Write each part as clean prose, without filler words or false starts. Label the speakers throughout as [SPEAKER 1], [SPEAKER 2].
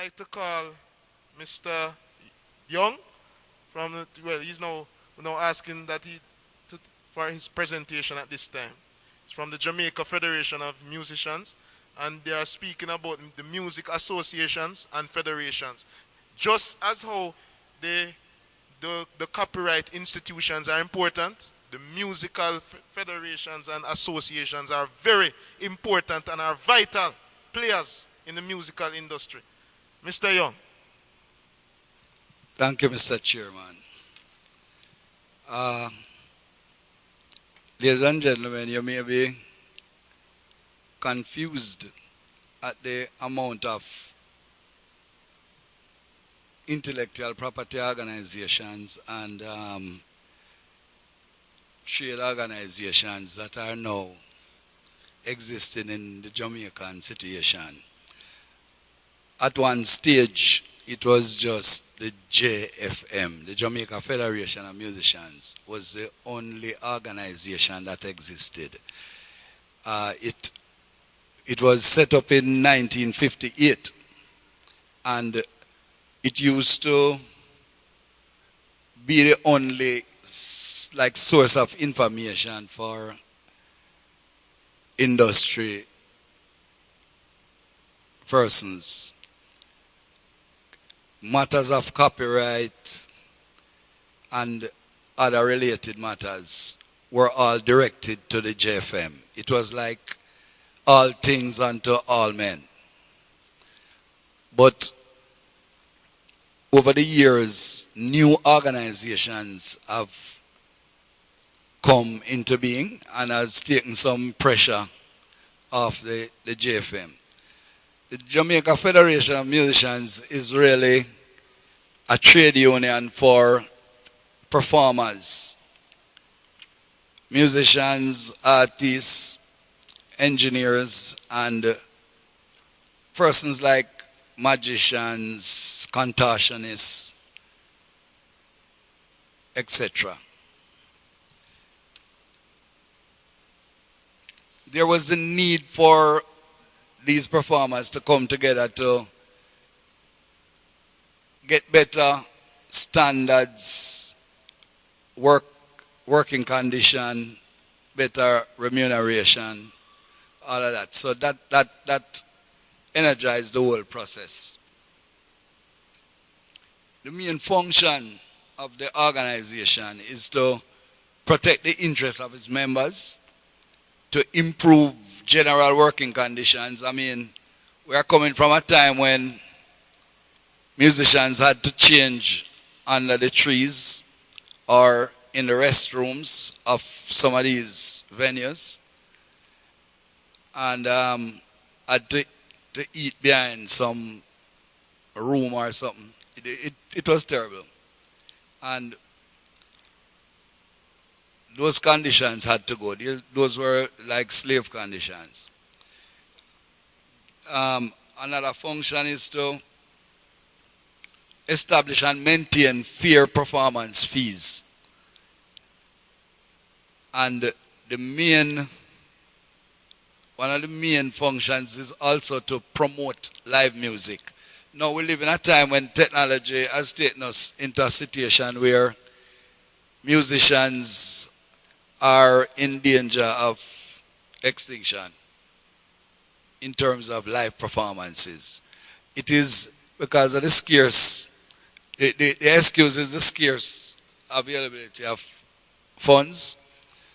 [SPEAKER 1] like to call Mr. Young well, he's now asking that for his presentation at this time. It's from the Jamaica Federation of Musicians, and they are speaking about the music associations and federations. Just as how the copyright institutions are important, the musical federations and associations are very important and are vital players in the musical industry. Mr. Young.
[SPEAKER 2] Thank you, Mr. Chairman. Uh, Ladies and gentlemen, you may be confused at the amount of intellectual property organizations and trade organizations that are now existing in the Jamaican situation. At one stage, it was just the JFM, the Jamaica Federation of Musicians, was the only organization that existed. It was set up in 1958, and it used to be the only source of information for industry persons. Matters of copyright and other related matters were all directed to the JFM. It was like all things unto all men. But over the years, new organizations have come into being and has taken some pressure off the JFM. The Jamaica Federation of Musicians is really a trade union for performers, musicians, artists, engineers, and persons like magicians, contortionists, etc. There was a need for these performers to come together to get better standards, working condition, better remuneration, all of that. So that energized the whole process. The main function of the organization is to protect the interests of its members, to improve general working conditions. I mean, we are coming from a time when musicians had to change under the trees or in the restrooms of some of these venues, and had to eat behind some room or something. It was terrible. And those conditions had to go. Those were like slave conditions. Another function is to establish and maintain fair performance fees. And one of the main functions is also to promote live music. Now we live in a time when technology has taken us into a situation where musicians are in danger of extinction in terms of live performances. It is because of the excuse is the scarce availability of funds.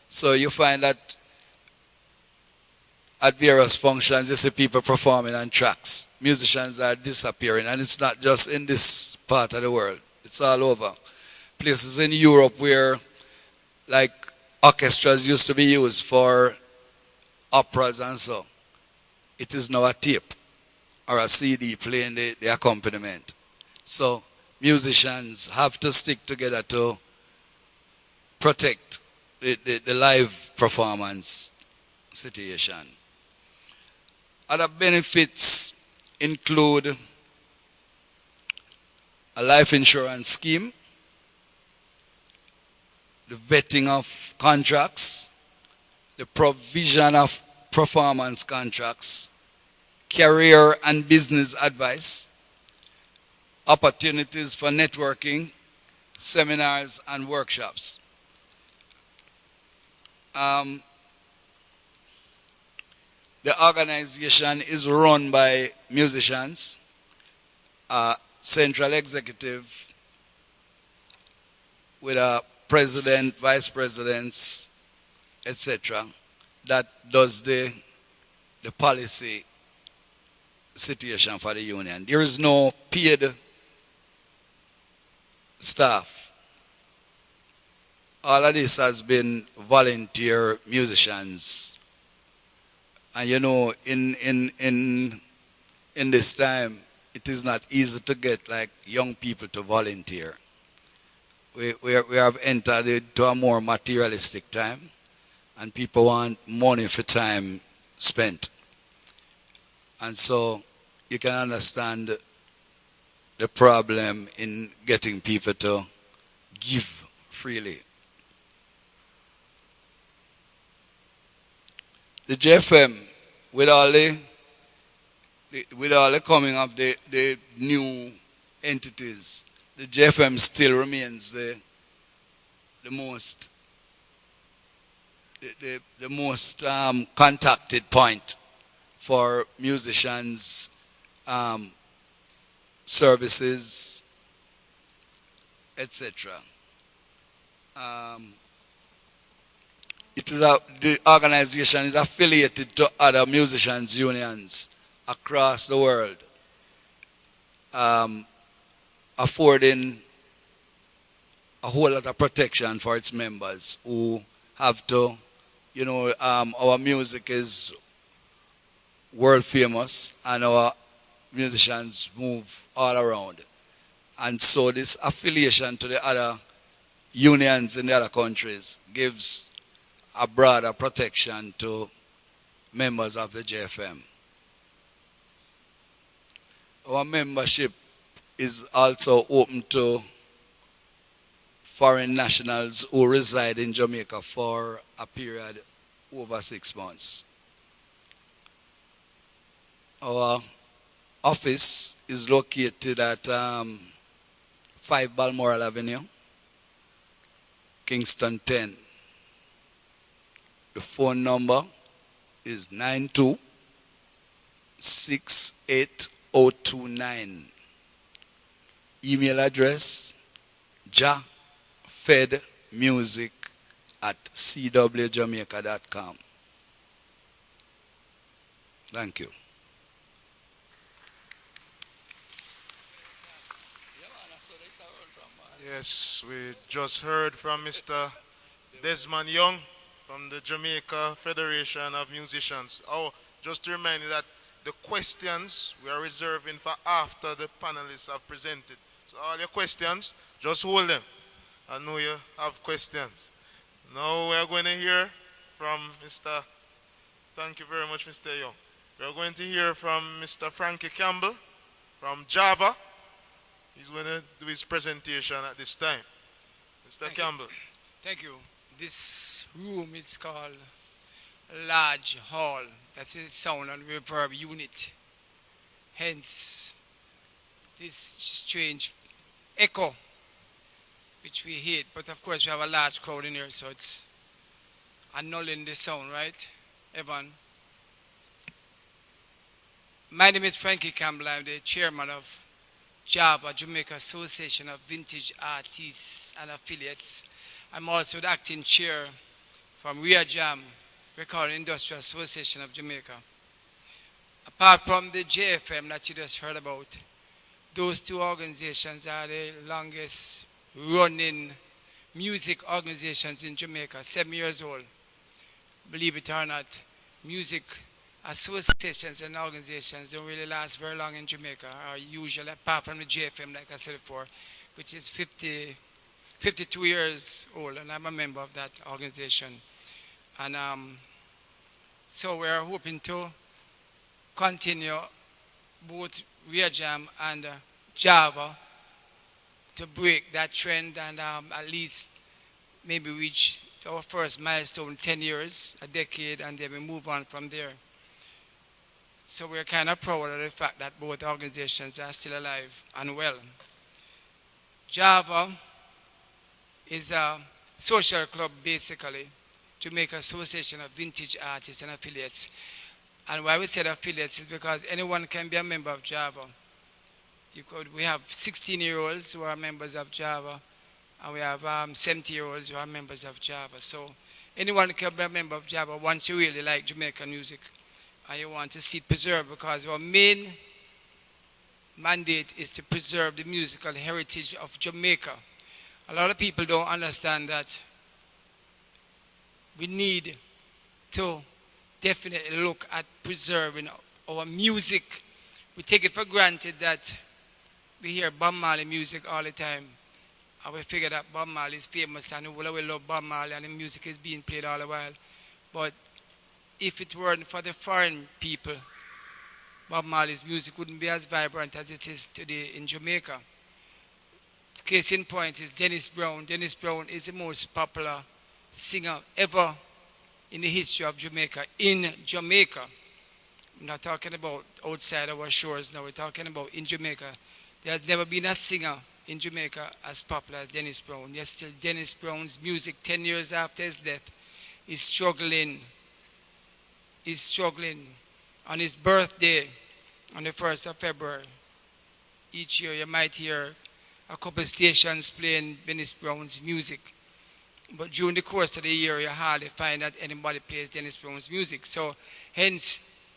[SPEAKER 2] So you find that at various functions, you see people performing on tracks. Musicians are disappearing, and it's not just in this part of the world. It's all over. Places in Europe where, like, orchestras used to be used for operas and so. It is now a tape or a CD playing the accompaniment. So musicians have to stick together to protect the live performance situation. Other benefits include a life insurance scheme, the vetting of contracts, the provision of performance contracts, career and business advice, opportunities for networking, seminars, and workshops. Um, the organization is run by musicians, central executive with a president, vice presidents, etc. That does the policy situation for the union. There is no paid staff. All of this has been volunteer musicians. And you know, in this time, it is not easy to get like young people to volunteer. We have entered into a more materialistic time, and people want money for time spent. And so you can understand the problem in getting people to give freely. The JFM, with all the coming of the new entities, the JFM still remains the most the most contacted point for musicians, services, etc. Um, the organization is affiliated to other musicians unions across the world, um, affording a whole lot of protection for its members who have to, our music is world famous and our musicians move all around. And so this affiliation to the other unions in the other countries gives a broader protection to members of the JFM. Our membership is also open to foreign nationals who reside in Jamaica for a period over 6 months. Our office is located at 5 Balmoral Avenue, Kingston 10. The phone number is 92-68029. Email address jafedmusic@cwjamaica.com. Thank you.
[SPEAKER 1] Yes, we just heard from Mr. Desmond Young from the Jamaica Federation of Musicians. Oh, just to remind you that the questions we are reserving for after the panelists have presented. So all your questions, just hold them. I know you have questions. Now we are going to hear from Mr. Thank you very much, Mr. Young. We are going to hear from Mr. Frankie Campbell from Java. He's going to do his presentation at this time. Mr.
[SPEAKER 3] Thank you.
[SPEAKER 1] Campbell.
[SPEAKER 3] Thank you. This room is called a large hall. That's a sound and reverb unit. Hence, this strange echo, which we hate. But of course, we have a large crowd in here, so it's annulling the sound, right, Evan? My name is Frankie Campbell. I'm the chairman of Java, Jamaica Association of Vintage Artists and Affiliates. I'm also the acting chair from Jam, Recording Industrial Association of Jamaica. Apart from the JFM that you just heard about, those two organizations are the longest running music organizations in Jamaica, 7 years old. Believe it or not, music associations and organizations don't really last very long in Jamaica, are usually, apart from the JFM, like I said before, which is 52 years old, and I'm a member of that organization. And so we're hoping to continue both Jam and Java to break that trend and at least maybe reach our first milestone, 10 years, a decade, and then we move on from there. So we're kind of proud of the fact that both organizations are still alive and well. Java is a social club basically, Jamaica Association of Vintage Artists and Affiliates. And why we said affiliates is because anyone can be a member of Java. We have 16-year-olds who are members of Java, and we have 70-year-olds who are members of Java. So anyone can be a member of Java once you really like Jamaican music and you want to see it preserved, because our main mandate is to preserve the musical heritage of Jamaica. A lot of people don't understand that we need to definitely look at preserving our music. We take it for granted that we hear Bob Marley music all the time, and we figure that Bob Marley is famous and we will love Bob Marley and the music is being played all the while. But if it weren't for the foreign people, Bob Marley's music wouldn't be as vibrant as it is today in Jamaica. Case in point is Dennis Brown. Dennis Brown is the most popular singer ever in the history of Jamaica. In Jamaica. I'm not talking about outside our shores now. We're talking about in Jamaica. There has never been a singer in Jamaica as popular as Dennis Brown. Yet still Dennis Brown's music 10 years after his death is struggling. Is struggling. On his birthday, on the 1st of February, each year you might hear a couple of stations playing Dennis Brown's music. But during the course of the year, you hardly find that anybody plays Dennis Brown's music. So hence,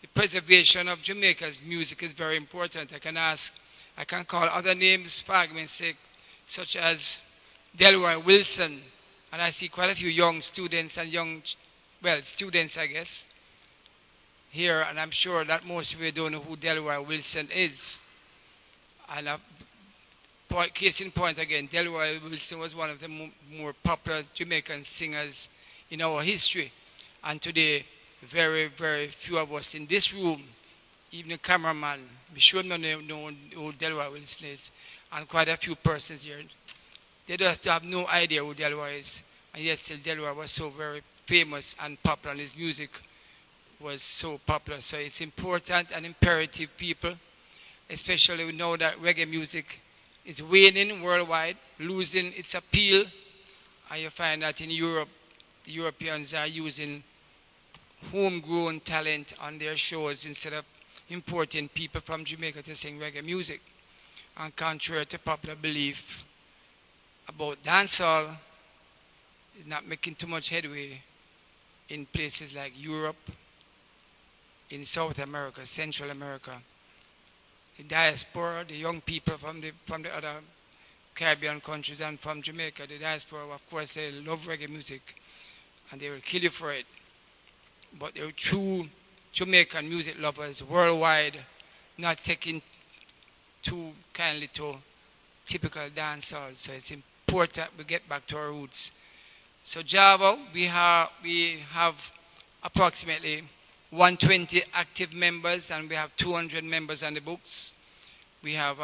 [SPEAKER 3] the preservation of Jamaica's music is very important. I can call other names for argument's sake, such as Delroy Wilson. And I see quite a few young students and students, I guess, here. And I'm sure that most of you don't know who Delroy Wilson is. And case in point again, Delroy Wilson was one of the more popular Jamaican singers in our history. And today, very, very few of us in this room, even the cameraman, be sure no know who Delroy Wilson is, and quite a few persons here. They just have no idea who Delroy is. And yet still Delroy was so very famous and popular, and his music was so popular. So it's important and imperative, people, especially we know that reggae music is waning worldwide, losing its appeal. And you find that in Europe, the Europeans are using homegrown talent on their shows instead of importing people from Jamaica to sing reggae music. And contrary to popular belief about dancehall, is not making too much headway in places like Europe, in South America, Central America. The diaspora, the young people from the other Caribbean countries and from Jamaica, the diaspora, of course, they love reggae music and they will kill you for it. But the true Jamaican music lovers worldwide, not taking too kindly to typical dancehall. So it's important we get back to our roots. So Java, we have approximately 120 active members, and we have 200 members on the books. We have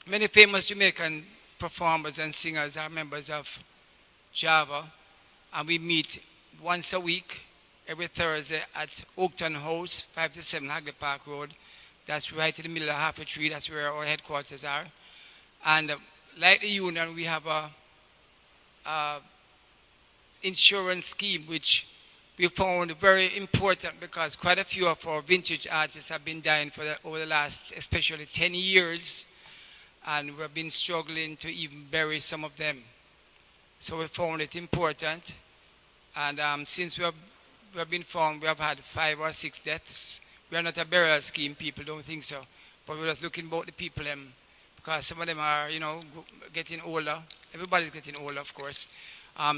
[SPEAKER 3] many famous Jamaican performers and singers are members of Java, and we meet once a week, every Thursday at Oakton House, 5-7 Hagley Park Road. That's right in the middle of Half a Tree. That's where our headquarters are. And like the union, we have a insurance scheme which we found very important, because quite a few of our vintage artists have been dying over the last, especially 10 years, and we've been struggling to even bury some of them. So we found it important, and since we have been found, we have had 5 or 6 deaths. We are not a burial scheme, people don't think so, but we're just looking about the people, because some of them are, getting older. Everybody's getting older, of course.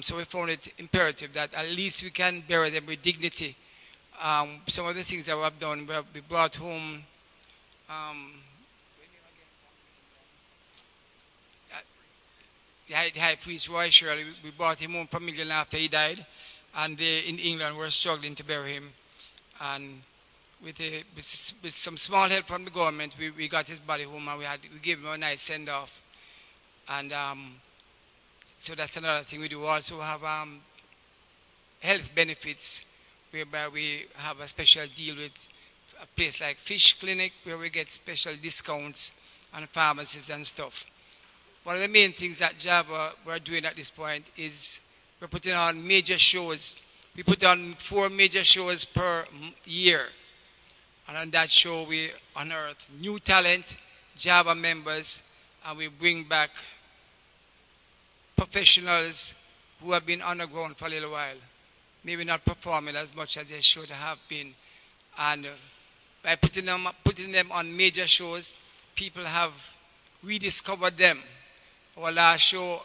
[SPEAKER 3] So we found it imperative that at least we can bury them with dignity. Some of the things that we have done, we brought home the High Priest Roy Shirley. We brought him home from England after he died, and they in England were struggling to bury him. And with some small help from the government, we got his body home, and we gave him a nice send-off. And so that's another thing we do. We also have health benefits, whereby we have a special deal with a place like Fish Clinic where we get special discounts on pharmacies and stuff. One of the main things that Java we're doing at this point is we're putting on major shows. We put on 4 major shows per year. And on that show, we unearth new talent, Java members, and we bring back professionals who have been underground for a little while, maybe not performing as much as they should have been. And by putting them on major shows, people have rediscovered them. Our last show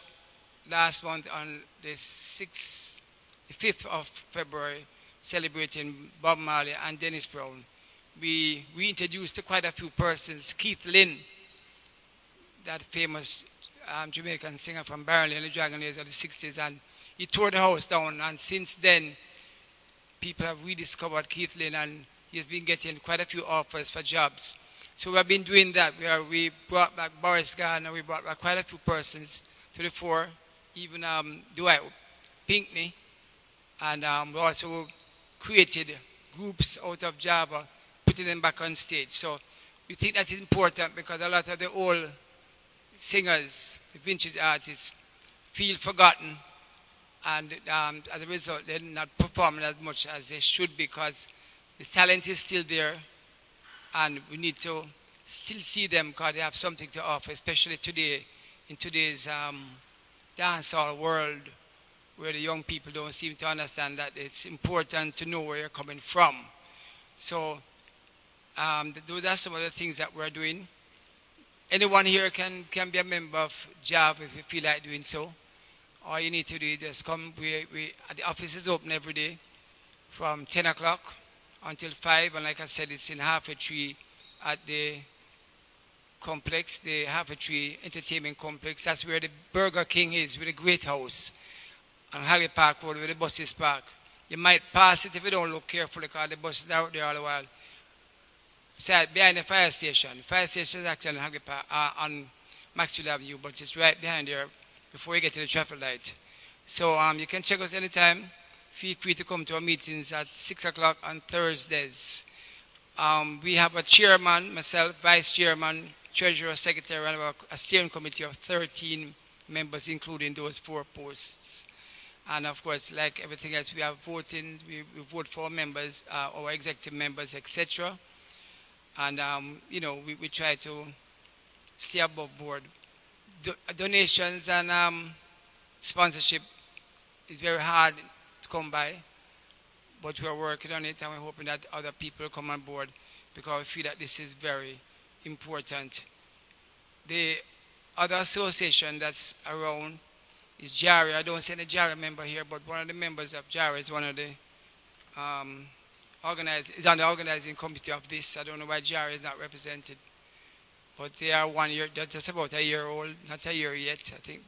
[SPEAKER 3] last month on the 5th of February, celebrating Bob Marley and Dennis Brown, we introduced to quite a few persons. Keith Lynn, that famous Jamaican singer from Barnley in the Dragon Days of the 60s, and he tore the house down. And since then, people have rediscovered Keith Lynn, and he has been getting quite a few offers for jobs. So we have been doing that. We brought back Boris Garner, we brought back quite a few persons to the fore, even Dwight Pinkney, and we also created groups out of Java, putting them back on stage. So we think that is important because a lot of the old singers, the vintage artists, feel forgotten, and as a result, they're not performing as much as they should because the talent is still there, and we need to still see them because they have something to offer, especially today, in today's dancehall world, where the young people don't seem to understand that it's important to know where you're coming from. So those are some of the things that we're doing. Anyone here can be a member of JAV if you feel like doing so. All you need to do is just come. The office is open every day from 10 o'clock until 5. And like I said, it's in half a tree at the complex, the half a tree entertainment complex. That's where the Burger King is, with the Great House on Harry Park Road, where the buses park. You might pass it if you don't look carefully because the buses are out there all the while. Behind the fire station. The fire station is actually on Maxwell Avenue, but it's right behind there before you get to the traffic light. So you can check us anytime. Feel free to come to our meetings at 6 o'clock on Thursdays. We have a chairman, myself, vice chairman, treasurer, secretary, and a steering committee of 13 members, including those 4 posts. And of course, like everything else, we have voting. We vote for members, our executive members, etc. And we try to stay above board. Donations and sponsorship is very hard to come by, but we're working on it, and we're hoping that other people come on board because we feel that this is very important. The other association that's around is JARI. I don't see any JARI member here, but one of the members of JARI is one of the is on the organizing committee of this. I don't know why JARI is not represented, but they are 1 year, they're just about a year old, not a year yet, I think.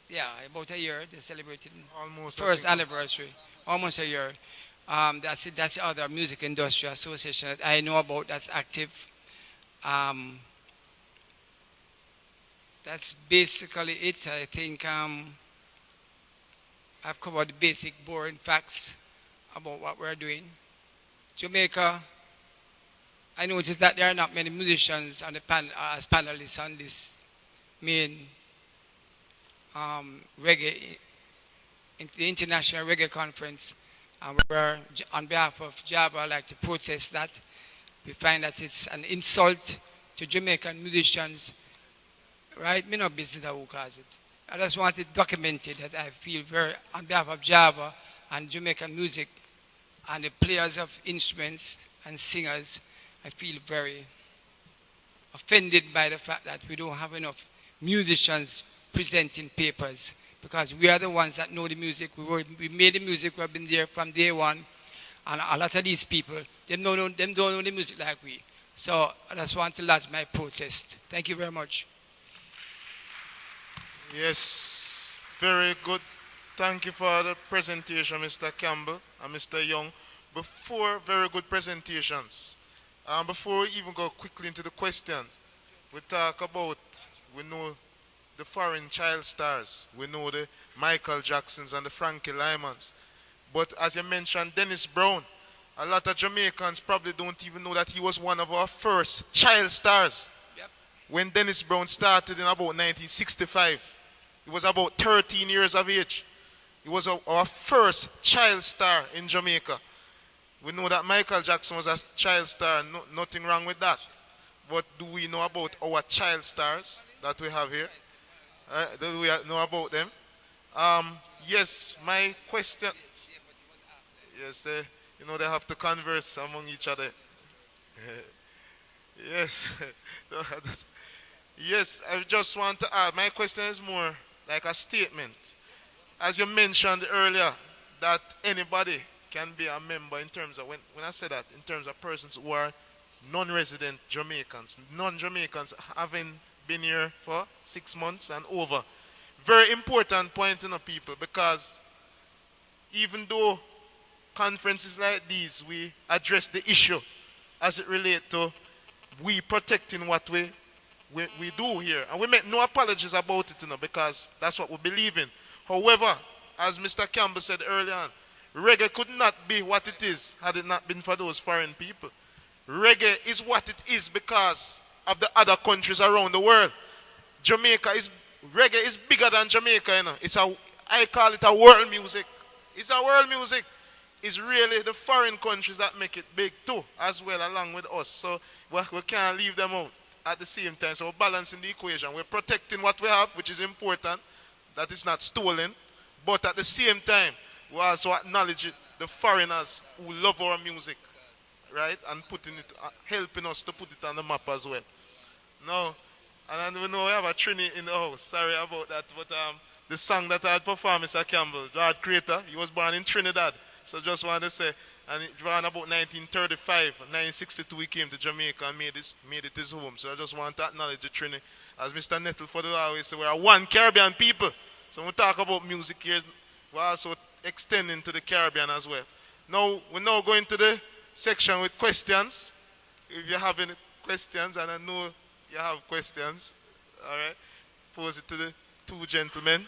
[SPEAKER 3] Yeah, about a year. They celebrated
[SPEAKER 1] Almost
[SPEAKER 3] first anniversary, almost a year. That's it. That's the other music industry association that I know about that's active. That's basically it. I think I've covered the basic, boring facts about what we're doing. Jamaica, I noticed that there are not many musicians on the as panelists on this main reggae, the International Reggae Conference. And we're, on behalf of Java, I'd like to protest that. We find that it's an insult to Jamaican musicians. Right? Me no business who cause it. I just want it documented that I feel very, on behalf of Java and Jamaican music and the players of instruments and singers, I feel very offended by the fact that we don't have enough musicians presenting papers, because we are the ones that know the music. We made the music. We've been there from day one, and a lot of these people, them don't know the music like we. So I just want to lodge my protest. Thank you very much.
[SPEAKER 1] Yes, very good. Thank you for the presentation, Mr. Campbell and Mr. Young. Very good presentations. Before we even go quickly into the question, we know the foreign child stars. We know the Michael Jacksons and the Frankie Lymans. But as you mentioned, Dennis Brown, A lot of Jamaicans probably don't even know that he was one of our first child stars.
[SPEAKER 3] Yep.
[SPEAKER 1] When Dennis Brown started in about 1965, he was about 13 years of age. He was our first child star in Jamaica. We know that Michael Jackson was a child star, nothing wrong with that. But do we know about our child stars that we have here? Do we know about them? Yes, my question. Yes, they have to converse among each other. Yes. Yes, I just want to add. My question is more like a statement. As you mentioned earlier, that anybody can be a member in terms of, when I say that, in terms of persons who are non-resident Jamaicans, non-Jamaicans having been here for 6 months and over. Very important point, people, because even though conferences like these, we address the issue as it relates to we protecting what we do here. And we make no apologies about it, because that's what we believe in. However, as Mr. Campbell said earlier on, reggae could not be what it is had it not been for those foreign people. Reggae is what it is because of the other countries around the world. Reggae is bigger than Jamaica. I call it a world music. It's a world music. It's really the foreign countries that make it big too, as well, along with us. So we can't leave them out at the same time. So we're balancing the equation. We're protecting what we have, which is important, that it's not stolen. But at the same time, we also acknowledge the foreigners who love our music, right? And helping us to put it on the map as well. No, and then we know we have a Trini in the house. Sorry about that, but the song that I had performed, Mr. Campbell, Lord Creator, he was born in Trinidad. So just want to say, and it around about 1935, 1962, he came to Jamaica and made it his home. So I just want to acknowledge the Trini. As Mr. Nettleford always say, we are one Caribbean people. So when we talk about music here, we're also extending to the Caribbean as well. Now, we're now going to the section with questions. If you have any questions, and I know you have questions, all right, pose it to the two gentlemen.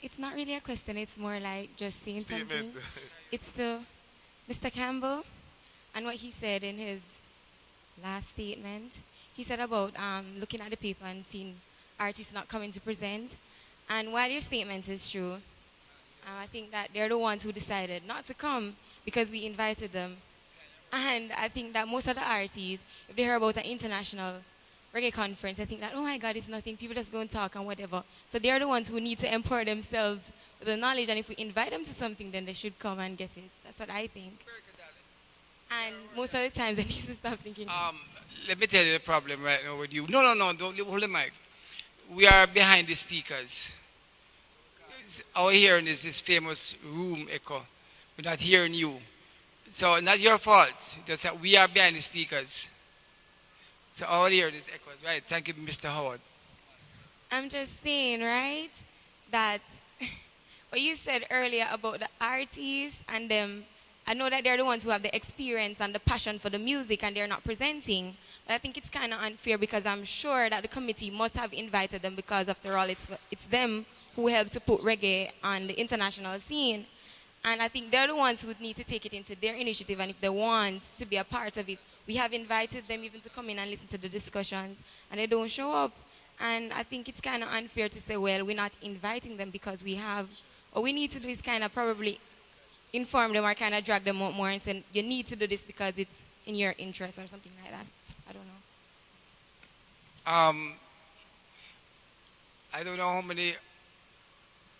[SPEAKER 4] It's not really a question, it's more like just saying
[SPEAKER 1] Statement.
[SPEAKER 4] something. It's to Mr. Campbell and what he said in his last statement. He said about looking at the paper and seeing artists not coming to present. And while your statement is true, I think that they're the ones who decided not to come because we invited them. And I think that most of the artists, if they hear about an international reggae conference, I think that, oh my God, it's nothing. People just go and talk and whatever. So they're the ones who need to empower themselves with the knowledge. And if we invite them to something, then they should come and get it. That's what I think. And most of the times, they need to stop thinking.
[SPEAKER 3] Let me tell you the problem right now with you. No, don't hold the mic. We are behind the speakers. Our hearing is this famous room echo. We're not hearing you. So not your fault. Just that we are behind the speakers. So our hearing is echoes. Right. Thank you, Mr. Howard.
[SPEAKER 4] I'm just saying, right, that what you said earlier about the artists and them, I know that they're the ones who have the experience and the passion for the music and they're not presenting. But I think it's kind of unfair because I'm sure that the committee must have invited them because after all, it's them who helped to put reggae on the international scene. And I think they're the ones who need to take it into their initiative, and if they want to be a part of it, we have invited them even to come in and listen to the discussions, and they don't show up. And I think it's kind of unfair to say, well, we're not inviting them because we have. What we need to do is kind of probably inform them or kind of drag them out more and say, you need to do this because it's in your interest or something like that. I don't know.
[SPEAKER 3] I don't know how many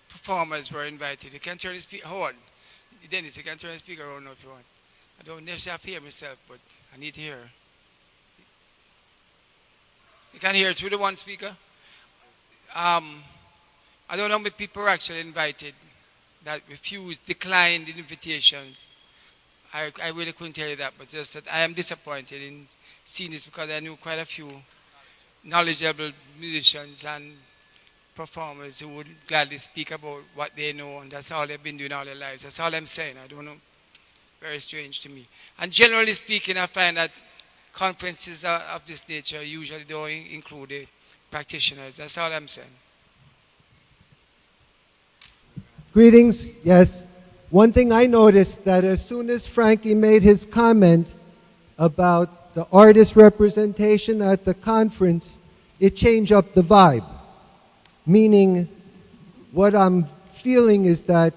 [SPEAKER 3] performers were invited. You can turn the speaker on. Dennis, you can turn the speaker on if you want. I don't necessarily have to hear myself, but I need to hear. You can hear through the one speaker. I don't know how many people were actually invited that refused, declined the invitations. I really couldn't tell you that, but just that I am disappointed in seeing this because I knew quite a few knowledgeable musicians and performers who would gladly speak about what they know, and that's all they've been doing all their lives. That's all I'm saying. I don't know. Very strange to me. And generally speaking, I find that conferences of this nature usually don't include the practitioners. That's all I'm saying.
[SPEAKER 5] Greetings. Yes. one thing I noticed that as soon as Frankie made his comment about the artist representation at the conference, it changed up the vibe. Meaning, what I'm feeling is that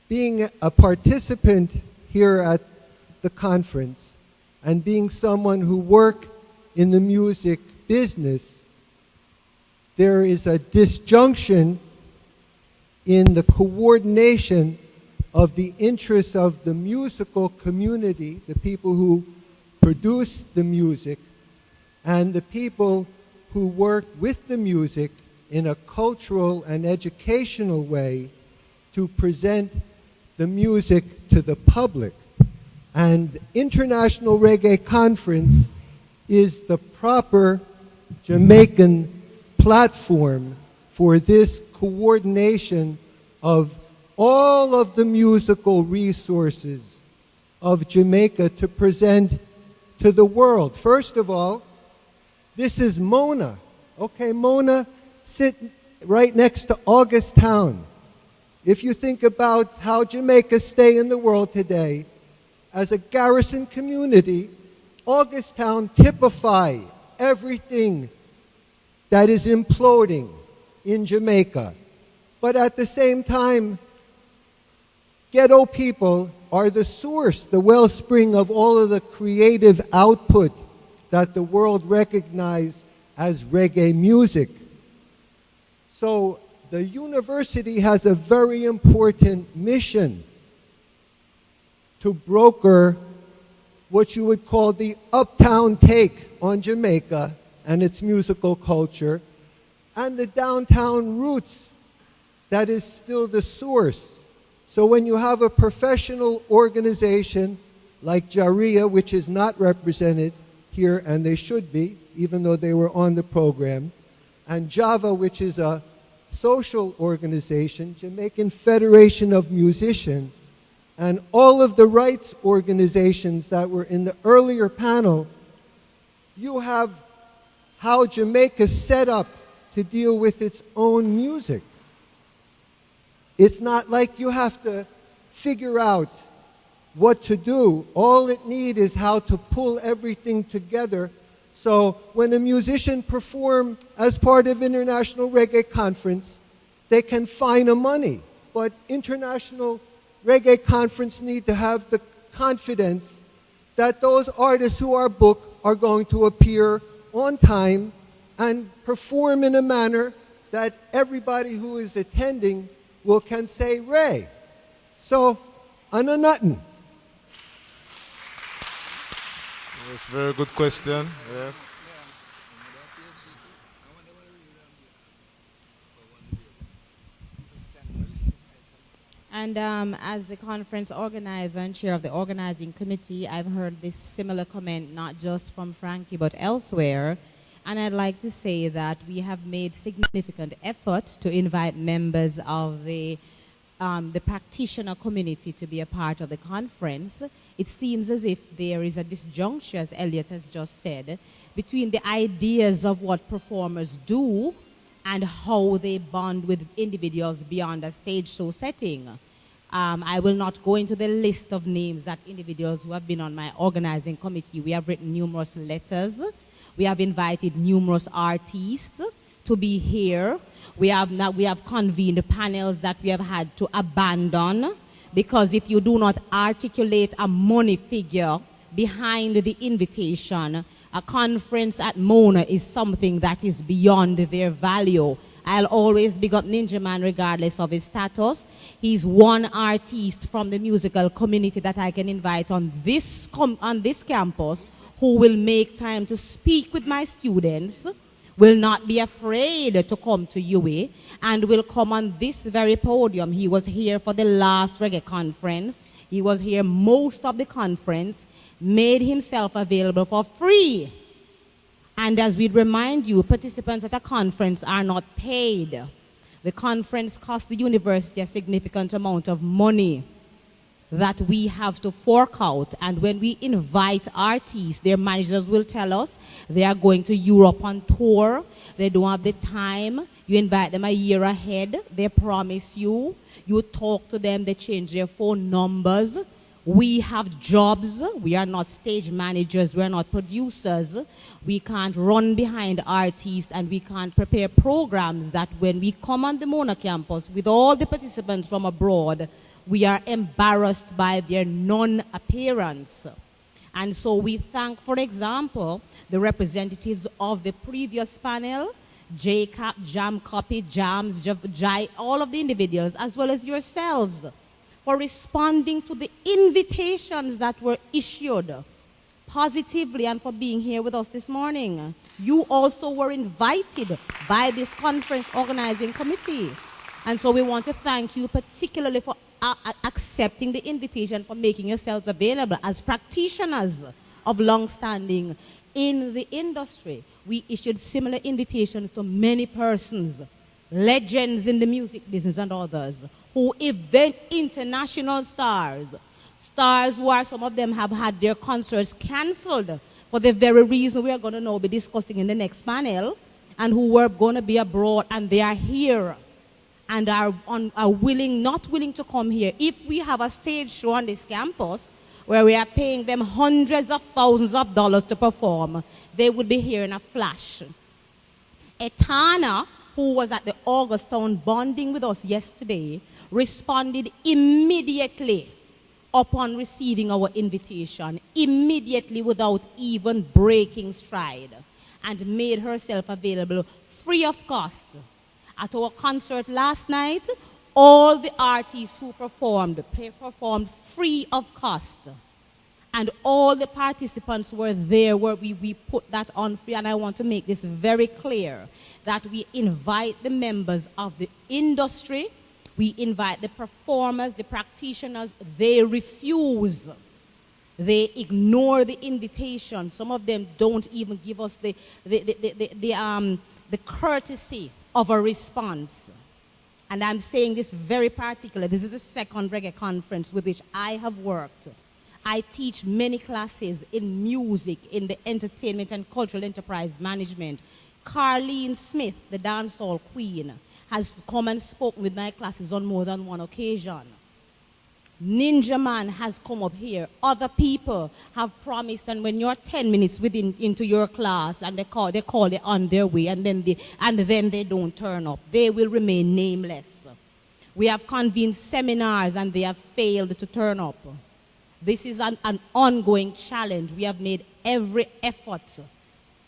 [SPEAKER 5] being a participant here at the conference and being someone who work in the music business, there is a disjunction in the coordination of the interests of the musical community, the people who produce the music, and the people who work with the music in a cultural and educational way to present the music to the public. And International Reggae Conference is the proper Jamaican platform for this coordination of all of the musical resources of Jamaica to present to the world. First of all, this is Mona. Okay, Mona sit right next to August Town. If you think about how Jamaica stay in the world today, as a garrison community, August Town typify everything that is imploding in Jamaica. But at the same time, ghetto people are the source, the wellspring of all of the creative output that the world recognizes as reggae music. So the university has a very important mission to broker what you would call the uptown take on Jamaica and its musical culture, and the downtown roots that is still the source. So when you have a professional organization like Jaria, which is not represented here, and they should be, even though they were on the program, and Java, which is a social organization, Jamaican Federation of Musicians, and all of the rights organizations that were in the earlier panel, you have how Jamaica set up to deal with its own music. It's not like you have to figure out what to do. All it needs is how to pull everything together. So when a musician performs as part of International Reggae Conference, they can find the money. But International Reggae Conference need to have the confidence that those artists who are booked are going to appear on time and perform in a manner that everybody who is attending can say, Ray. So, ano nothing.
[SPEAKER 1] That's a very good question. Yes.
[SPEAKER 6] And as the conference organizer and chair of the organizing committee, I've heard this similar comment not just from Frankie but elsewhere. And I'd like to say that we have made significant effort to invite members of the practitioner community to be a part of the conference. It seems as if there is a disjuncture, as Elliot has just said, between the ideas of what performers do and how they bond with individuals beyond a stage show setting. I will not go into the list of names that individuals who have been on my organizing committee. We have written numerous letters. We have invited numerous artists to be here. We have convened panels that we have had to abandon because if you do not articulate a money figure behind the invitation, a conference at Mona is something that is beyond their value. I'll always big up Ninja Man regardless of his status. He's one artist from the musical community that I can invite on this campus who will make time to speak with my students, will not be afraid to come to UA, and will come on this very podium. He was here for the last reggae conference. He was here most of the conference, made himself available for free. And as we'd remind you, participants at a conference are not paid. The conference costs the university a significant amount of money that we have to fork out. And when we invite artists, their managers will tell us they are going to Europe on tour. They don't have the time. You invite them a year ahead. They promise you. You talk to them. They change their phone numbers. We have jobs. We are not stage managers. We are not producers. We can't run behind artists, and we can't prepare programs that when we come on the Mona campus with all the participants from abroad, we are embarrassed by their non-appearance. And so we thank, for example, the representatives of the previous panel, JCAP, Jam Copy, Jams, Jai, all of the individuals, as well as yourselves, for responding to the invitations that were issued positively and for being here with us this morning. You also were invited by this conference organizing committee. And so we want to thank you particularly for accepting the invitation, for making yourselves available as practitioners of long-standing in the industry. We issued similar invitations to many persons, legends in the music business and others, who event international stars, stars who are, some of them have had their concerts canceled for the very reason we are going to now be discussing in the next panel, and who were going to be abroad, and they are here and are willing, not willing to come here. If we have a stage show on this campus where we are paying them hundreds of thousands of dollars to perform, they would be here in a flash. Etana, who was at the August Town bonding with us yesterday, responded immediately upon receiving our invitation, immediately without even breaking stride, and made herself available free of cost. At our concert last night, all the artists who performed free of cost. And all the participants were there where we put that on free. And I want to make this very clear, that we invite the members of the industry, we invite the performers, the practitioners. They refuse. They ignore the invitation. Some of them don't even give us the courtesy of a response. And I'm saying this very particular. This is the second reggae conference with which I have worked. I teach many classes in music, in the entertainment and cultural enterprise management. Carlene Smith, the dancehall queen, has come and spoken with my classes on more than one occasion. Ninja Man has come up here. Other people have promised, and when you're 10 minutes into your class and they call it on their way, and then they don't turn up, they will remain nameless. We have convened seminars and they have failed to turn up. This is an ongoing challenge. We have made every effort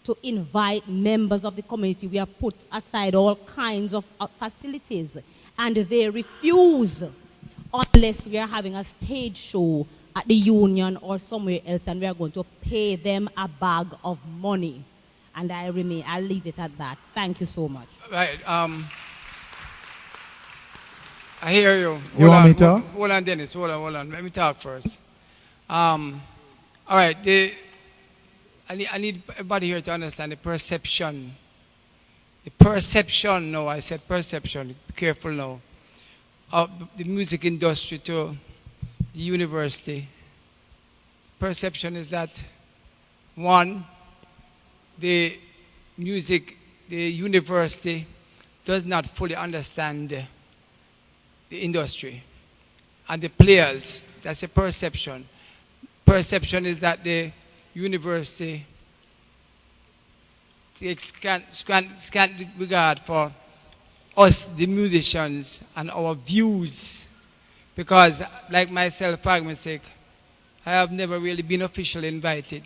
[SPEAKER 6] to invite members of the community. We have put aside all kinds of facilities, and they refuse unless we are having a stage show at the Union or somewhere else, and we are going to pay them a bag of money. And I'll leave it at that. Thank you so much.
[SPEAKER 3] Right. I hear you.
[SPEAKER 7] You want me to talk?
[SPEAKER 3] Hold on, Dennis. Hold on. Let me talk first. All right. I need everybody here to understand the perception. The perception, no, I said perception. Be careful now. Of the music industry to the university. Perception is that, one, the university does not fully understand the industry and the players. That's a perception. Perception is that the university takes scant regard for us, the musicians, and our views. Because, like myself, for argument's sake, I have never really been officially invited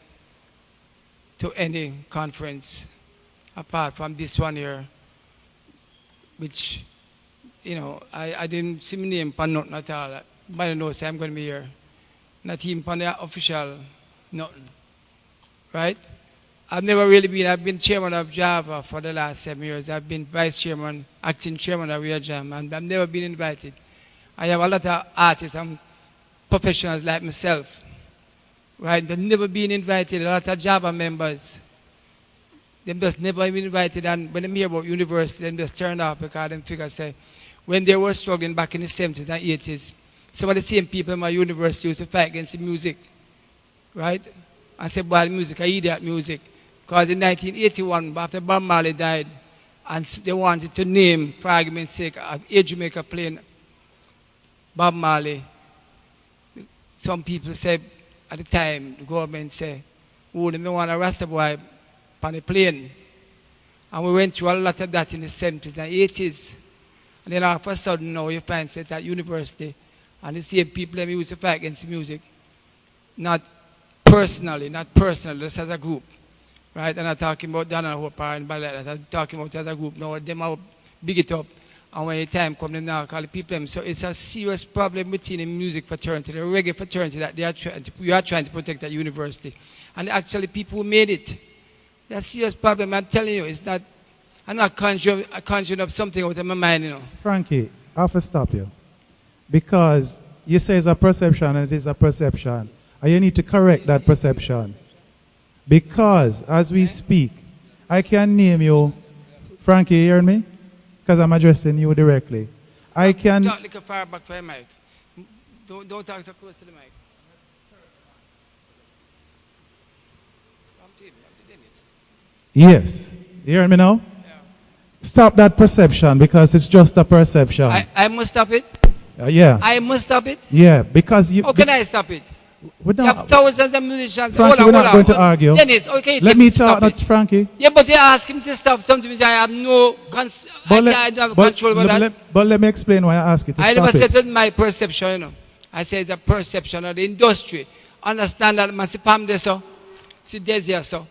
[SPEAKER 3] to any conference apart from this one here, which, I didn't see my name for nothing at all. Nobody knows I'm going to be here. Not even for the official nothing. Right? I've been chairman of Java for the last 7 years. I've been vice chairman, acting chairman of Real Jam, and I've never been invited. I have a lot of artists and professionals like myself, right? They've never been invited. A lot of Java members, they've just never been invited. And when they hear about university, they just turn off because they figure, say, when they were struggling back in the 70s and 80s, some of the same people in my university used to fight against the music, right? And say, well, music, I idiot music. Because in 1981, after Bob Marley died, and they wanted to name, for argument's sake, a Jamaica playing Bob Marley. Some people said at the time, the government said, oh, they want a Rasta boy on the plane. And we went through a lot of that in the 70s and 80s. And then all of a sudden now you find it at university and the same people that used to fight against music, not personally, just as a group. Right? And I'm talking about Donald Hopper and Ballet, I'm talking about as a group. Now them are big it up. And when the time comes, they now call the people them. So it's a serious problem between the music fraternity, the reggae fraternity that we are trying to protect at university. And actually people who made it. That's a serious problem. I'm telling you, it's not, I'm not conjuring up something out of my mind, you know.
[SPEAKER 7] Frankie, I have to stop you. Because you say it's a perception and it is a perception. And you need to correct that perception. Because as we speak, I can name you, Frankie, you hear me? Because I'm addressing you directly. I can...
[SPEAKER 3] Talk like a far back for your mic. Don't talk so close to the mic.
[SPEAKER 7] Yes. You hear me now?
[SPEAKER 3] Yeah.
[SPEAKER 7] Stop that perception because it's just a perception.
[SPEAKER 3] I must stop it?
[SPEAKER 7] Yeah.
[SPEAKER 3] I must stop it?
[SPEAKER 7] Yeah, because you...
[SPEAKER 3] How can I stop it?
[SPEAKER 7] You
[SPEAKER 3] have thousands of musicians.
[SPEAKER 7] Frankie, we're not going to argue.
[SPEAKER 3] Dennis, okay,
[SPEAKER 7] let me talk, not Frankie.
[SPEAKER 3] Yeah, but you ask him to stop something which I have no I don't have control over that.
[SPEAKER 7] But let me explain why I ask you to
[SPEAKER 3] I
[SPEAKER 7] stop
[SPEAKER 3] never said
[SPEAKER 7] it.
[SPEAKER 3] it's my perception, you know. I say it's a perception of the industry. Understand that Masipam de so. See there's here so.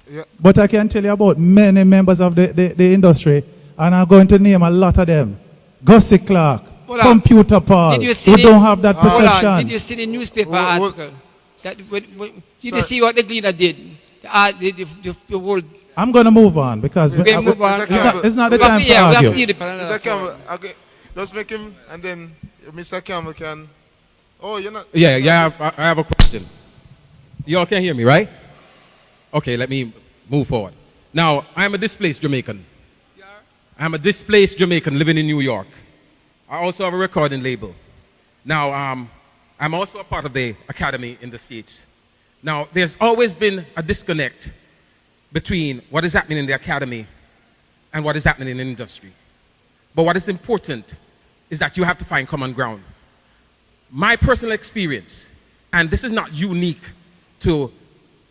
[SPEAKER 1] Yeah.
[SPEAKER 7] But I can tell you about many members of the industry, and I'm going to name a lot of them. Gussie Clark, Computer Paul, who don't have that perception.
[SPEAKER 3] Did you see the newspaper article? Did you see what the Gleaner did? The world.
[SPEAKER 7] I'm going to move on because it's not the time to argue.
[SPEAKER 1] Mr. Campbell, okay, let's make him, and then Mr. Campbell can... Oh, you're not...
[SPEAKER 8] Yeah, I have a question. You all can hear me, right? Okay, let me move forward. Now, I'm a displaced Jamaican. I'm a displaced Jamaican living in New York. I also have a recording label. Now, I'm also a part of the academy in the States. Now, there's always been a disconnect between what is happening in the academy and what is happening in the industry. But what is important is that you have to find common ground. My personal experience, and this is not unique to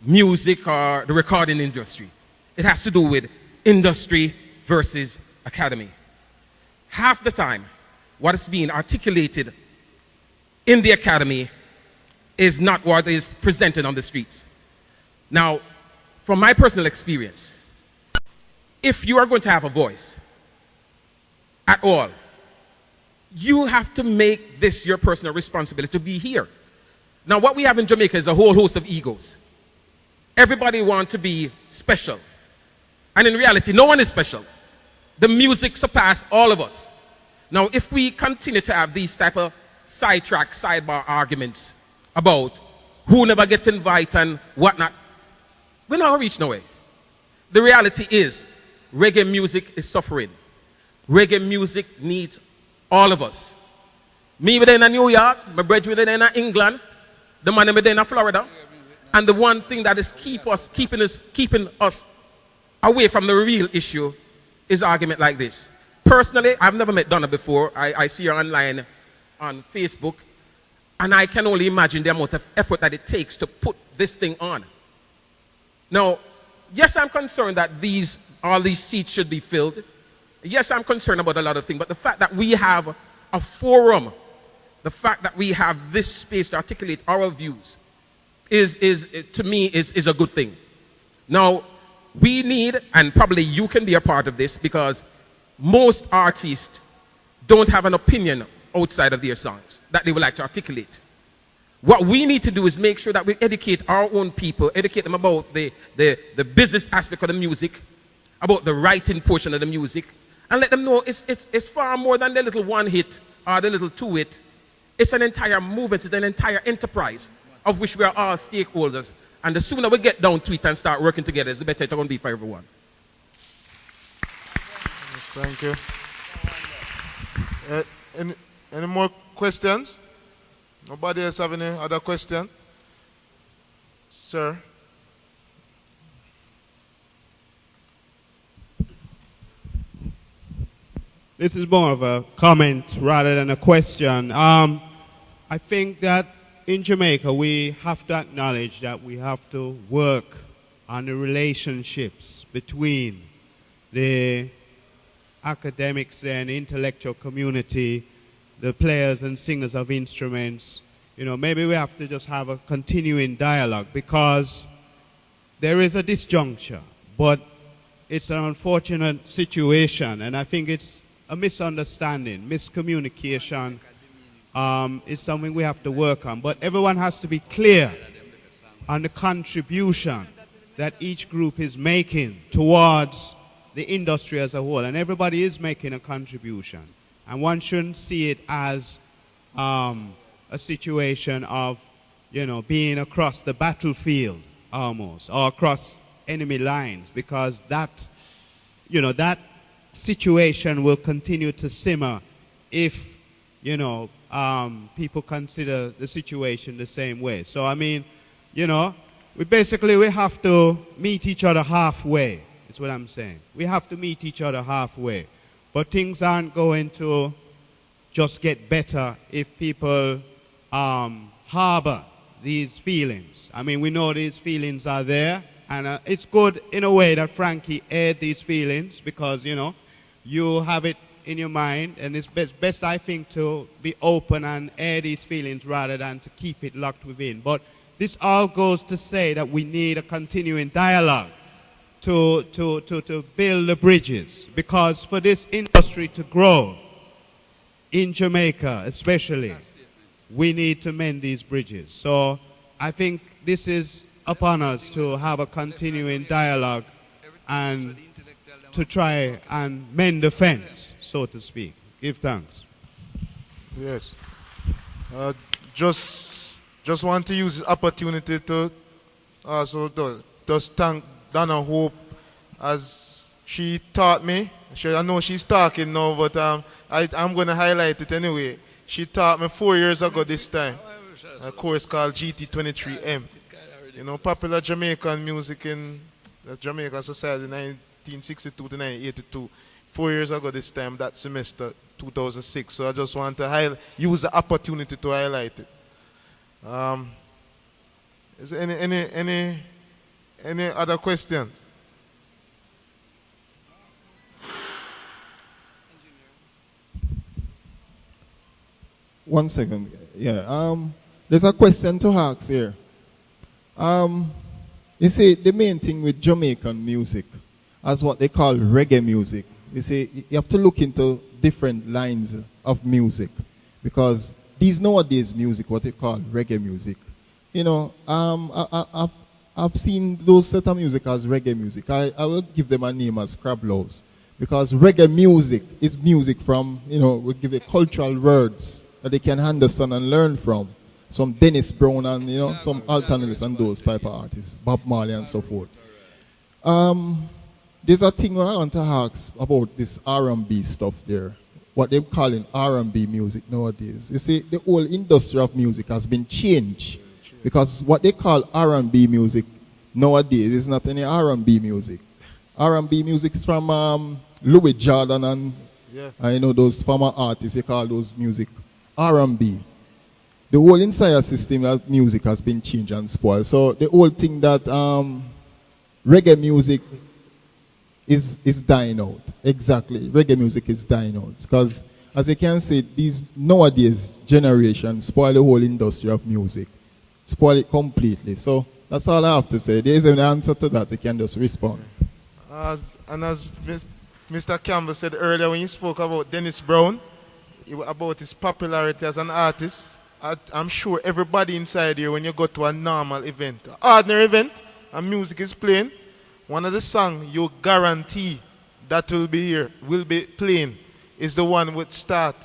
[SPEAKER 8] music or the recording industry. It has to do with industry versus academy. Half the time, what is being articulated in the academy is not what is presented on the streets. Now, from my personal experience, if you are going to have a voice at all, you have to make this your personal responsibility to be here. Now, what we have in Jamaica is a whole host of egos. Everybody wants to be special. And in reality, no one is special. The music surpassed all of us. Now, if we continue to have these type of sidetrack, sidebar arguments about who never gets invited and whatnot, we're not going to reach nowhere. The reality is, reggae music is suffering. Reggae music needs all of us. Me within New York, my brethren within England, the man within Florida. And the one thing that is keeping us away from the real issue is argument like this. Personally, I've never met Donna before. I see her online on Facebook. And I can only imagine the amount of effort that it takes to put this thing on. Now, yes, I'm concerned that all these seats should be filled. Yes, I'm concerned about a lot of things. But the fact that we have a forum, the fact that we have this space to articulate our views, to me, is a good thing. Now, we need, and probably you can be a part of this, because most artists don't have an opinion outside of their songs that they would like to articulate. What we need to do is make sure that we educate our own people, educate them about the business aspect of the music, about the writing portion of the music, and let them know it's far more than the little one hit or the little two hit. It's an entire movement, it's an entire enterprise of which we are all stakeholders. And the sooner we get down to it and start working together, the better it's going to be for everyone.
[SPEAKER 1] Yes, thank you. Any more questions? Nobody else have any other question? Sir?
[SPEAKER 9] This is more of a comment rather than a question. I think that in Jamaica we have to acknowledge that we have to work on the relationships between the academics and intellectual community, the players and singers of instruments. You know, maybe we have to just have a continuing dialogue because there is a disjuncture, but it's an unfortunate situation, and I think it's a misunderstanding, miscommunication. It's something we have to work on, but everyone has to be clear on the contribution that each group is making towards the industry as a whole, and everybody is making a contribution, and one shouldn't see it as a situation of, you know, being across the battlefield almost, or across enemy lines, because that, you know, that situation will continue to simmer if, you know, people consider the situation the same way. So I mean, you know, we have to meet each other halfway, is what I'm saying. We have to meet each other halfway. But things aren't going to just get better if people harbor these feelings. I mean, we know these feelings are there, and it's good in a way that Frankie aired these feelings because, you know, you have it in your mind, and it's best I think, to be open and air these feelings rather than to keep it locked within. But this all goes to say that we need a continuing dialogue to build the bridges, because for this industry to grow in Jamaica especially, we need to mend these bridges. So I think this is upon us to have a continuing dialogue and to try and mend the fence, so to speak. Give thanks.
[SPEAKER 1] Yes. Just want to use the opportunity to also just thank Donna Hope, as she taught me. I know she's talking now, but I'm going to highlight it anyway. She taught me 4 years ago this time, a course called GT23M. You know, popular Jamaican music in the Jamaican Society 1962 to 1982. 4 years ago this time, that semester, 2006. So I just want to use the opportunity to highlight it. Is there any other questions?
[SPEAKER 10] One second. Yeah. There's a question to ask here. You see, the main thing with Jamaican music, as what they call reggae music, you see, you have to look into different lines of music, because these nowadays music, what they call reggae music, you know, I've seen those set of music as reggae music. I will give them a name as Crablows, because reggae music is music from, you know, we give it cultural words that they can understand and learn from. Some Dennis Brown and, you know, some alternatives and those type of artists, Bob Marley and so forth. There's a thing I want to ask about this R&B stuff there, what they're calling R&B music nowadays. You see, the whole industry of music has been changed, because what they call R&B music nowadays is not any R&B music. R&B music is from Louis Jordan and you know, those former artists, they call those music R&B. The whole entire system of music has been changed and spoiled. So the whole thing that reggae music is dying out. Exactly. Reggae music is dying out. Because, as you can see, these nowadays generation spoil the whole industry of music. Spoil it completely. So that's all I have to say. There is an answer to that. You can just respond.
[SPEAKER 1] And as Mr. Campbell said earlier, when you spoke about Dennis Brown, about his popularity as an artist, I'm sure everybody inside here, when you go to a normal event, an ordinary event, and music is playing, one of the songs you guarantee that will be playing, is the one with start,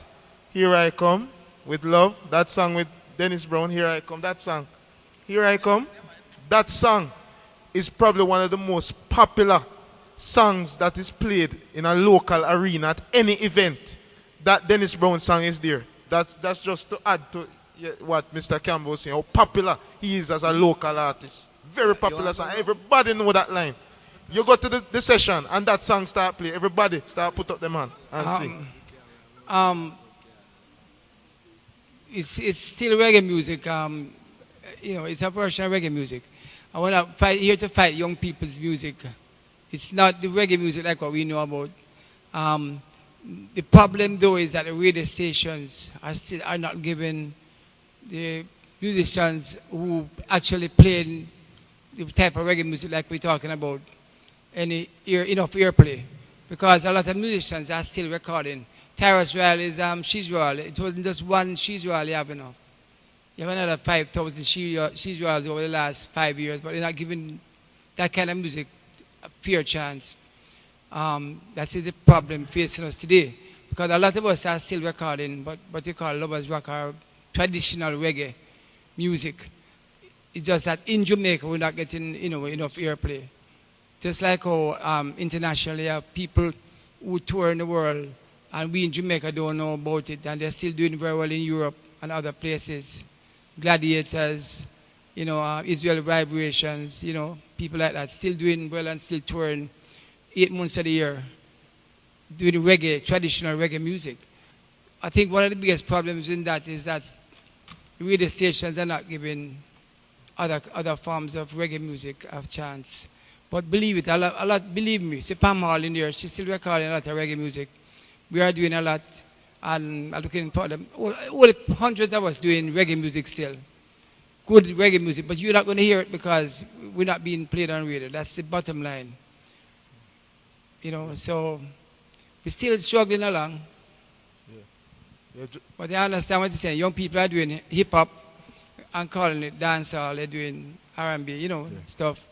[SPEAKER 1] Here I Come, with Love. That song with Dennis Brown, Here I Come, that song. Here I Come. That song is probably one of the most popular songs that is played in a local arena at any event. That Dennis Brown song is there. That's just to add to what Mr. Campbell was saying, how popular he is as a local artist. Very popular song. Everybody know that line. You go to the session and that song start play. Everybody start put up their hand and sing.
[SPEAKER 3] Um, it's still reggae music. It's a version of reggae music. I want to fight here to fight young people's music. It's not the reggae music like what we know about. Um, the problem though is that the radio stations are not giving the musicians who actually play the type of reggae music like we're talking about enough airplay, because a lot of musicians are still recording. Tyrus Riley's She's Royal. It wasn't just one She's Royal you have now. You have another 5,000 She's Royals over the last 5 years, but they're not giving that kind of music a fair chance. That's the problem facing us today, because a lot of us are still recording what you call lovers rock or traditional reggae music. It's just that in Jamaica we're not getting enough airplay. Just like how internationally you have people who tour in the world, and we in Jamaica don't know about it, and they're still doing very well in Europe and other places. Gladiators, Israel Vibrations, people like that, still doing well and still touring 8 months of the year, doing reggae, traditional reggae music. I think one of the biggest problems in that is that the radio stations are not giving other forms of reggae music a chance. But believe it, a lot, believe me, see Pam Hall in there, she's still recording a lot of reggae music. We are doing a lot, and I'm looking for them. All hundreds of us doing reggae music still. Good reggae music, but you're not going to hear it because we're not being played on radio. That's the bottom line. So we're still struggling along. But I understand what you're saying. Young people are doing hip-hop and calling it dancehall. They're doing R&B, stuff.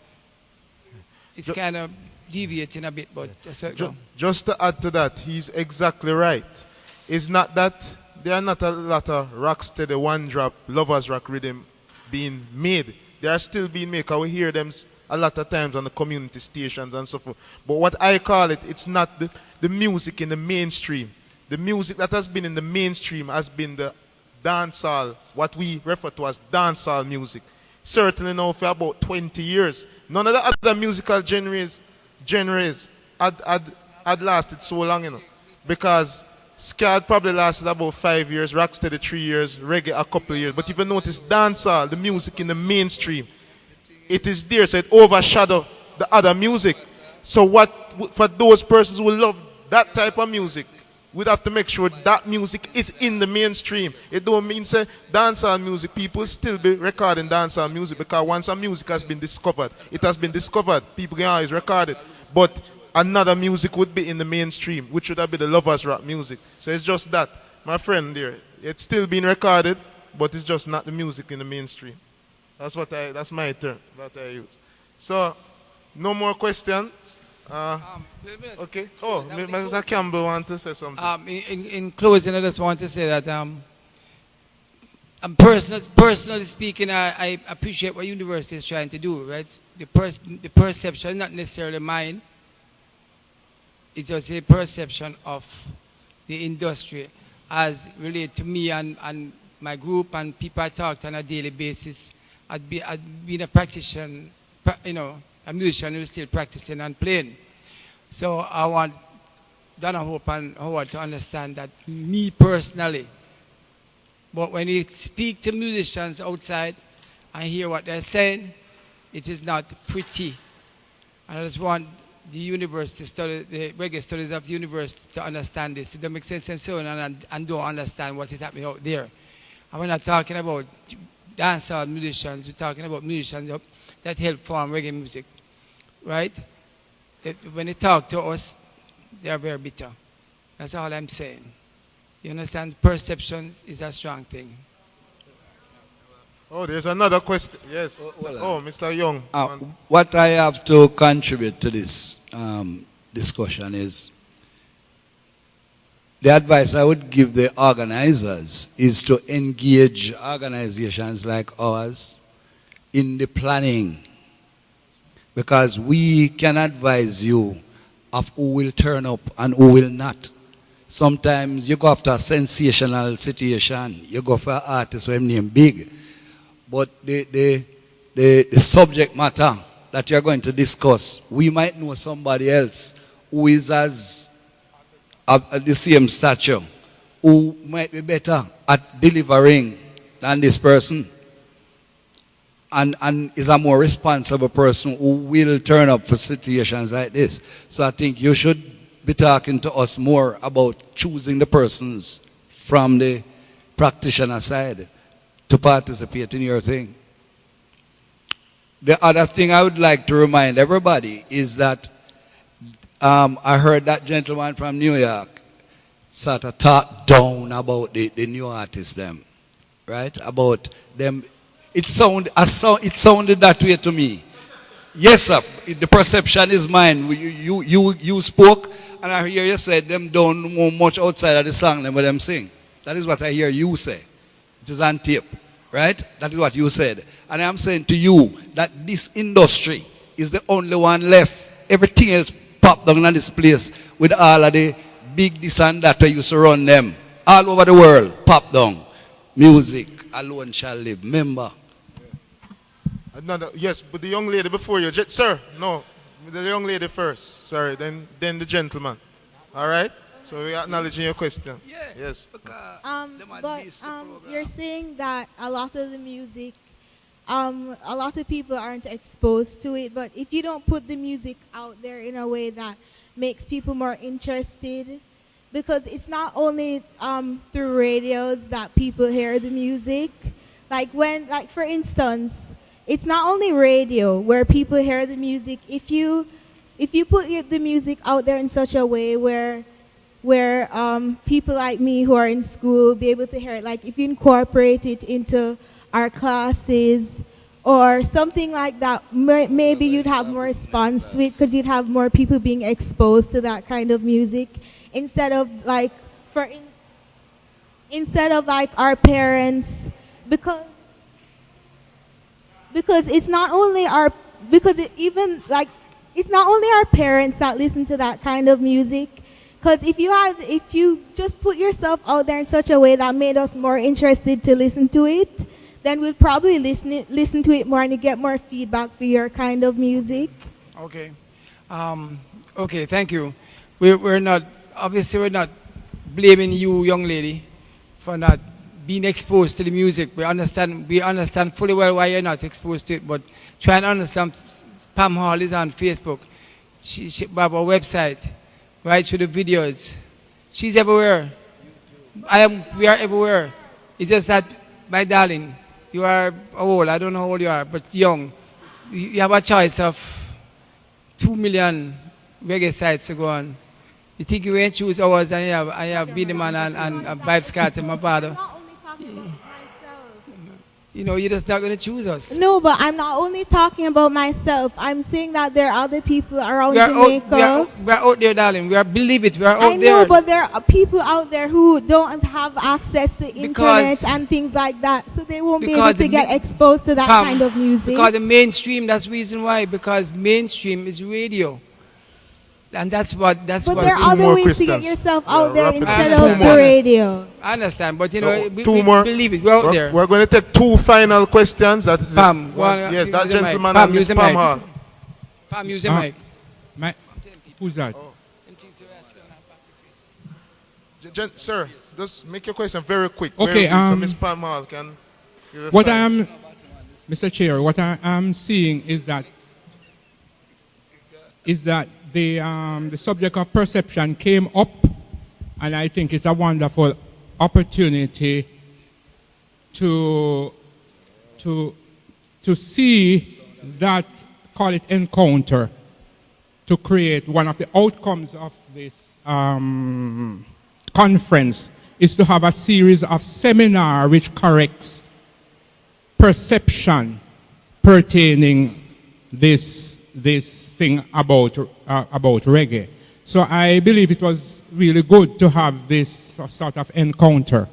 [SPEAKER 3] It's kind of deviating a bit, but that's what
[SPEAKER 1] just to add to that, he's exactly right. It's not that there are not a lot of rocksteady one-drop lovers rock rhythm being made. They are still being made, because we hear them a lot of times on the community stations and so forth. But what I call it, it's not the music in the mainstream. The music that has been in the mainstream has been the dancehall, what we refer to as dancehall music. Certainly now for about 20 years. None of the other musical genres had lasted so long, because ska had probably lasted about 5 years, rocksteady 3 years, reggae a couple of years. But if you notice dancehall, the music in the mainstream, it is there, so it overshadows the other music. So for those persons who love that type of music, we'd have to make sure that music is in the mainstream. It don't mean say dancehall music, people still be recording dancehall music, because once a music has been discovered, it has been discovered, people can always record it. But another music would be in the mainstream, which would have been the lovers rock music. So it's just that, my friend there, it's still being recorded, but it's just not the music in the mainstream. That's my term that I use. So, no more questions. Okay. Oh, Mr. Campbell wants to say something.
[SPEAKER 3] In closing, I just want to say that personally speaking, I appreciate what university is trying to do. Right, the perception, not necessarily mine. It's just a perception of the industry as related to me and my group and people I talk to on a daily basis. I'd been a practitioner, a musician who's still practicing and playing. So I want Donna Hope and Howard to understand that me personally. But when you speak to musicians outside and hear what they're saying, it is not pretty. And I just want the university study, the reggae studies of the university to understand this. It doesn't make sense and don't understand what is happening out there. And we're not talking about dancehall musicians, we're talking about musicians that help form reggae music, right? When they talk to us, they are very bitter. That's all I'm saying. You understand? Perception is a strong thing.
[SPEAKER 1] Oh, there's another question. Yes. Mr. Young.
[SPEAKER 2] What I have to contribute to this discussion is the advice I would give the organizers is to engage organizations like ours in the planning, because we can advise you of who will turn up and who will not. Sometimes you go after a sensational situation, you go for an artist with name big, but the subject matter that you're going to discuss, we might know somebody else who is as the same stature who might be better at delivering than this person, and is a more responsible person who will turn up for situations like this. So I think you should be talking to us more about choosing the persons from the practitioner side to participate in your thing. The other thing I would like to remind everybody is that I heard that gentleman from New York sort of talk down about the new artists, them, right? About them. It sounded that way to me. Yes, sir. The perception is mine. You spoke, and I hear you said them don't know much outside of the song them what them sing. That is what I hear you say. It is on tape, right? That is what you said. And I'm saying to you that this industry is the only one left. Everything else popped down in this place with all of the big this and that we used to run them. All over the world, pop down. Music alone shall live. Remember.
[SPEAKER 1] Another, yes, but the young lady before you. Sir, no. The young lady first. Sorry, then the gentleman. All right? So we're acknowledging your question.
[SPEAKER 2] Yeah.
[SPEAKER 1] Yes.
[SPEAKER 11] You're saying that a lot of the music, a lot of people aren't exposed to it, but if you don't put the music out there in a way that makes people more interested, because it's not only through radios that people hear the music. Like for instance, it's not only radio where people hear the music. If you put the music out there in such a way where people like me who are in school be able to hear it, like if you incorporate it into our classes or something like that, maybe you'd have more response to it because you'd have more people being exposed to that kind of music instead of like our parents, because it's not only it's not only our parents that listen to that kind of music. Because if you just put yourself out there in such a way that made us more interested to listen to it, then we'll probably listen to it more and you get more feedback for your kind of music.
[SPEAKER 3] Okay. Okay, thank you. We're not blaming you, young lady, for not being exposed to the music. We understand fully well why you're not exposed to it, but try and understand. Pam Hall is on Facebook. She have a website, right through the videos. She's everywhere. We are everywhere. It's just that, my darling, you are old. I don't know how old you are, but young. You have a choice of 2 million reggae sites to go on. You think you ain't choose ours and you have Beenie Man and Vibes Carter, my father. You know, you're just not going to choose us.
[SPEAKER 11] No, but I'm not only talking about myself. I'm saying that there are other people around Jamaica.
[SPEAKER 3] We are out there, darling. Believe it, we are out there.
[SPEAKER 11] I know, but there are people out there who don't have access to internet and things like that. So they won't be able to get exposed to that kind of music.
[SPEAKER 3] Because the mainstream, that's the reason why. Because mainstream is radio. And that's what.
[SPEAKER 11] But there are other ways to get yourself out there instead of the radio.
[SPEAKER 3] I understand, but you know, we
[SPEAKER 1] believe
[SPEAKER 3] it. We're out there.
[SPEAKER 1] We're going to take 2 final questions. That is
[SPEAKER 3] Pam,
[SPEAKER 1] yes, that gentleman and Miss Pam Hall.
[SPEAKER 3] Pam, use the mic.
[SPEAKER 7] Who's that?
[SPEAKER 1] Sir, just make your question very quick.
[SPEAKER 7] Okay.
[SPEAKER 1] So Miss Pam Hall can.
[SPEAKER 7] What I am, Mr. Chair, what I am seeing is that the subject of perception came up, and I think it's a wonderful opportunity to see that, call it encounter, to create one of the outcomes of this conference is to have a series of seminars which corrects perception pertaining this thing about reggae. So I believe it was really good to have this sort of encounter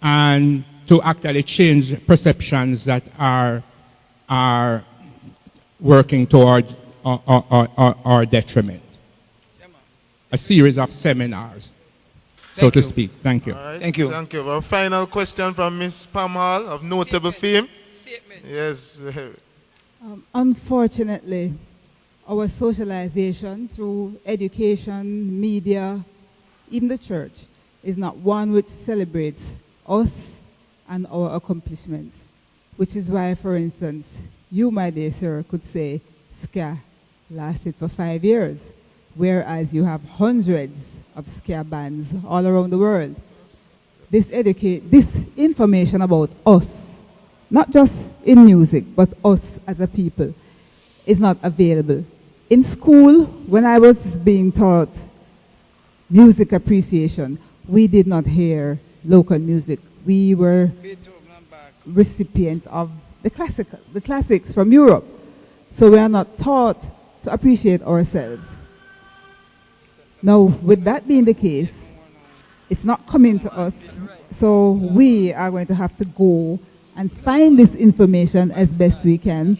[SPEAKER 7] and to actually change perceptions that are working toward our detriment. A series of seminars, so to speak. Thank you.
[SPEAKER 1] Right.
[SPEAKER 3] Thank you.
[SPEAKER 1] Thank you. Our final question from Miss Pam Hall of notable fame.
[SPEAKER 3] Statement.
[SPEAKER 1] Yes.
[SPEAKER 12] Unfortunately, our socialization through education, media, even the church, is not one which celebrates us and our accomplishments. Which is why, for instance, you, my dear sir, could say ska lasted for 5 years, whereas you have hundreds of ska bands all around the world. This information about us, not just in music, but us as a people, is not available. In school, when I was being taught music appreciation, we did not hear local music. We were recipient of the classics from Europe. So we are not taught to appreciate ourselves. Now, with that being the case, it's not coming to us. So we are going to have to go and find this information as best we can.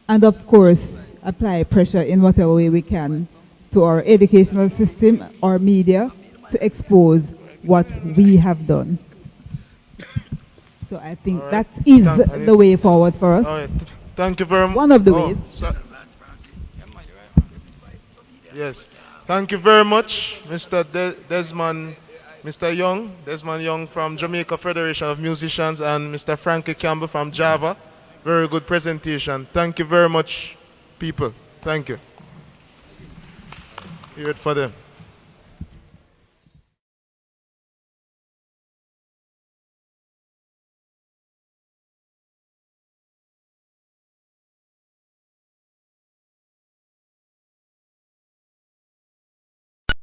[SPEAKER 12] And of course, apply pressure in whatever way we can to our educational system, our media, to expose what we have done. So I think
[SPEAKER 1] right.
[SPEAKER 12] that is the way forward for us.
[SPEAKER 1] All right. Thank you very much.
[SPEAKER 12] One of the ways.
[SPEAKER 1] Yes. Thank you very much, Mr. Desmond Young from Jamaica Federation of Musicians, and Mr. Frankie Campbell from Java. Very good presentation. Thank you very much, people. Thank you. Hear it for them.